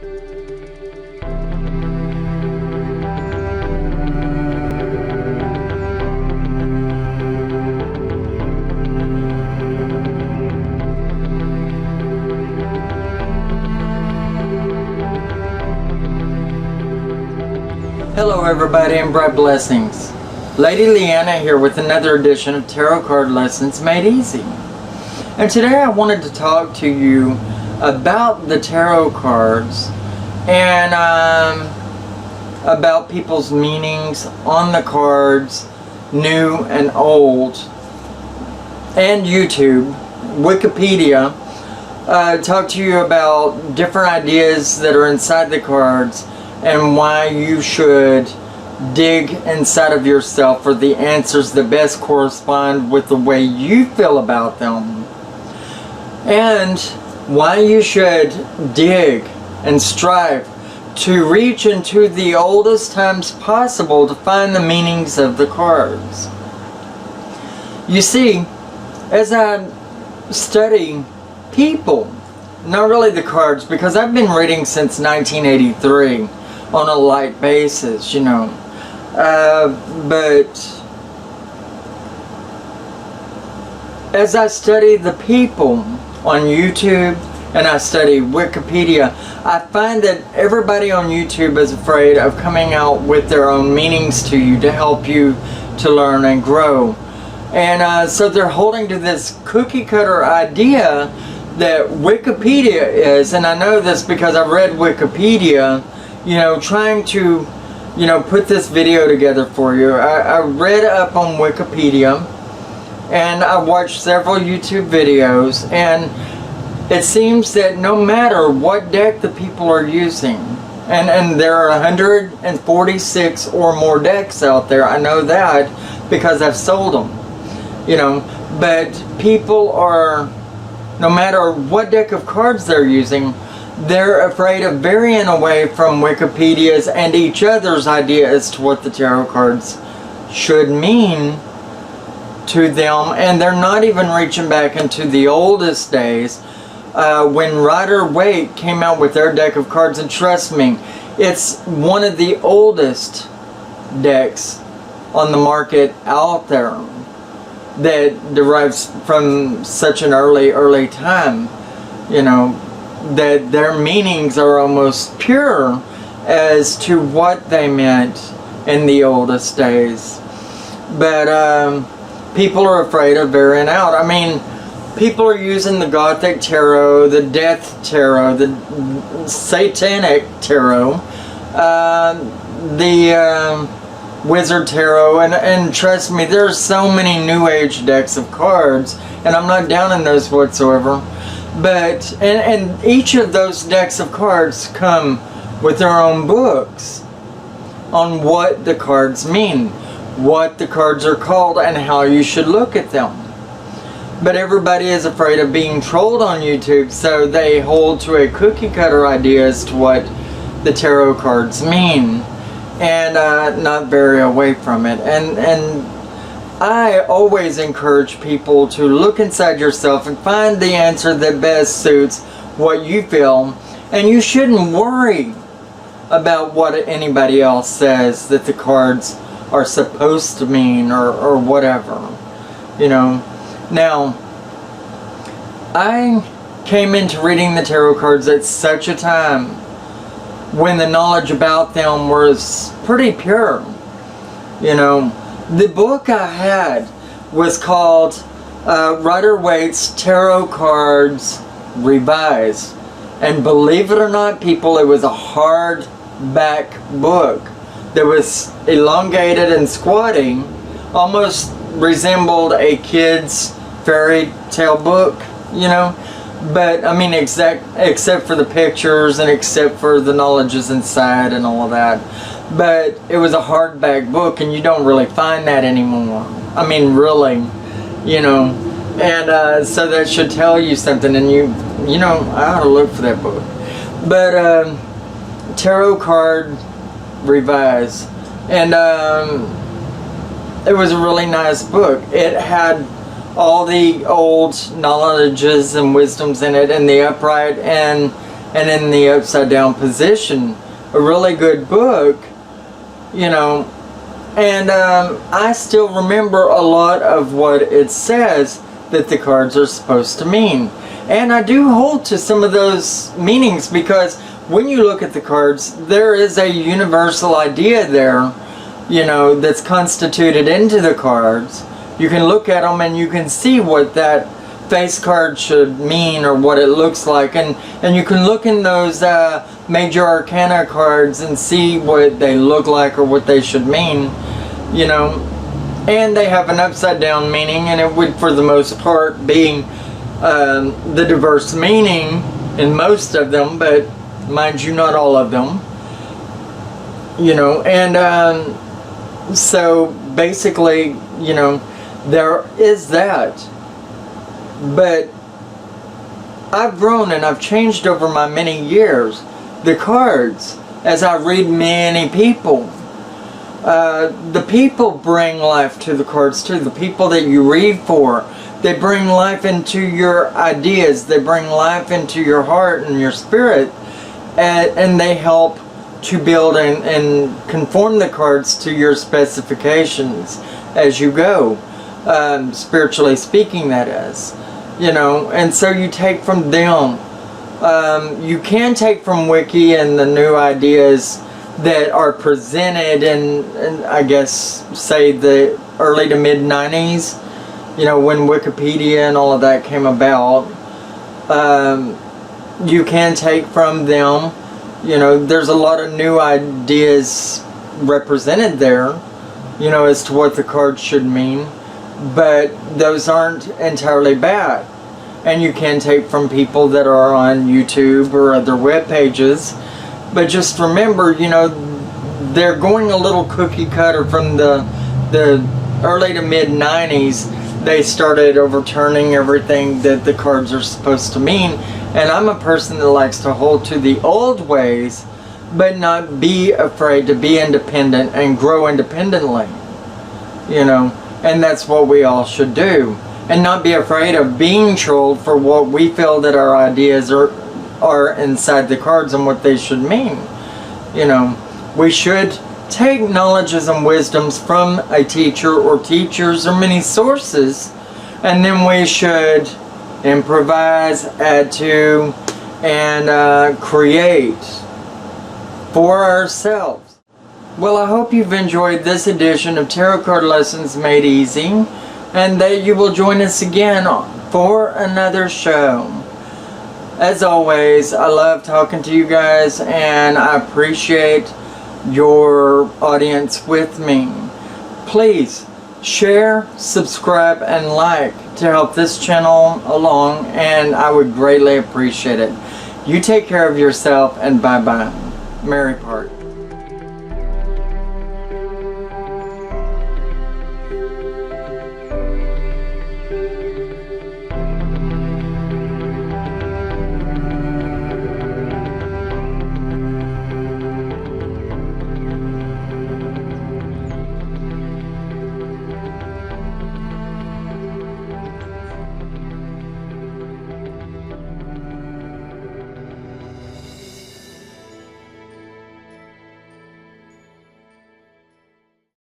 Hello everybody and bright blessings. Lady Leanna here with another edition of Tarot Card Lessons Made Easy. And today I wanted to talk to you about the tarot cards and about people's meanings on the cards, new and old, and YouTube, Wikipedia. Talk to you about different ideas that are inside the cards and why you should dig inside of yourself for the answers that best correspond with the way you feel about them, and why you should dig and strive to reach into the oldest times possible to find the meanings of the cards. You see, as I study people, not really the cards, because I've been reading since 1983 on a light basis, you know, but as I study the people on YouTube and I study Wikipedia, I find that everybody on YouTube is afraid of coming out with their own meanings to you to help you to learn and grow. And so they're holding to this cookie cutter idea that Wikipedia is, and I know this because I read Wikipedia, you know, trying to, you know, put this video together for you. I read up on Wikipedia and I watched several YouTube videos, and it seems that no matter what deck the people are using, and there are 146 or more decks out there, I know that because I've sold them, you know, but people are, no matter what deck of cards they're using, they're afraid of varying away from Wikipedia's and each other's idea as to what the tarot cards should mean to them, and they're not even reaching back into the oldest days when Rider-Waite came out with their deck of cards, and trust me, it's one of the oldest decks on the market out there that derives from such an early time, you know, that their meanings are almost pure as to what they meant in the oldest days. But people are afraid of varying out. I mean, people are using the Gothic Tarot, the Death Tarot, the Satanic Tarot, the Wizard Tarot, and trust me, there's so many New Age decks of cards, and I'm not down in those whatsoever. But, and each of those decks of cards come with their own books on what the cards mean, what the cards are called, and how you should look at them. But everybody is afraid of being trolled on YouTube, so they hold to a cookie cutter idea as to what the tarot cards mean, and not vary away from it. And I always encourage people to look inside yourself and find the answer that best suits what you feel, and you shouldn't worry about what anybody else says that the cards are supposed to mean or whatever, you know. Now, I came into reading the tarot cards at such a time when the knowledge about them was pretty pure, you know. The book I had was called Rider-Waite's Tarot Cards Revised. And believe it or not, people, it was a hardback book that was elongated and squatty, almost resembled a kid's fairy tale book, you know. But, I mean, except for the pictures and except for the knowledges inside and all of that. But it was a hardback book, and you don't really find that anymore. I mean, really, you know. And so that should tell you something, and you know, I ought to look for that book. But Tarot Card Revised, and it was a really nice book. It had all the old knowledges and wisdoms in it, and the upright, and and in the upside down position. A really good book, you know, and I still remember a lot of what it says that the cards are supposed to mean. And I do hold to some of those meanings, because when you look at the cards, there is a universal idea there, you know, that's constituted into the cards. You can look at them and you can see what that face card should mean, or what it looks like, and you can look in those major arcana cards and see what they look like or what they should mean, you know. And they have an upside down meaning, and it would for the most part be the diverse meaning in most of them, but mind you, not all of them, you know. And so basically, you know, there is that. But I've grown and I've changed over my many years. The cards, as I read many people, the people bring life to the cards too. The people that you read for, they bring life into your ideas. They bring life into your heart and your spirit. And they help to build and conform the cards to your specifications as you go. Spiritually speaking, that is. You know, and so you take from them. You can take from Wiki and the new ideas that are presented in I guess, say the early to mid 90s, you know, when Wikipedia and all of that came about. You can take from them, you know, there's a lot of new ideas represented there, you know, as to what the cards should mean. But those aren't entirely bad. And you can take from people that are on YouTube or other web pages. But just remember, you know, they're going a little cookie cutter from the early to mid 90s. They started overturning everything that the cards are supposed to mean. And I'm a person that likes to hold to the old ways, but not be afraid to be independent and grow independently. You know. And that's what we all should do. And not be afraid of being trolled for what we feel that our ideas are inside the cards and what they should mean. You know, we should take knowledges and wisdoms from a teacher or teachers or many sources, and then we should improvise, add to, and create for ourselves. Well, I hope you've enjoyed this edition of Tarot Card Lessons Made Easy, and that you will join us again for another show. As always, I love talking to you guys, and I appreciate your audience with me. Please share, subscribe, and like to help this channel along, and I would greatly appreciate it. You take care of yourself, and bye-bye. Mary Part.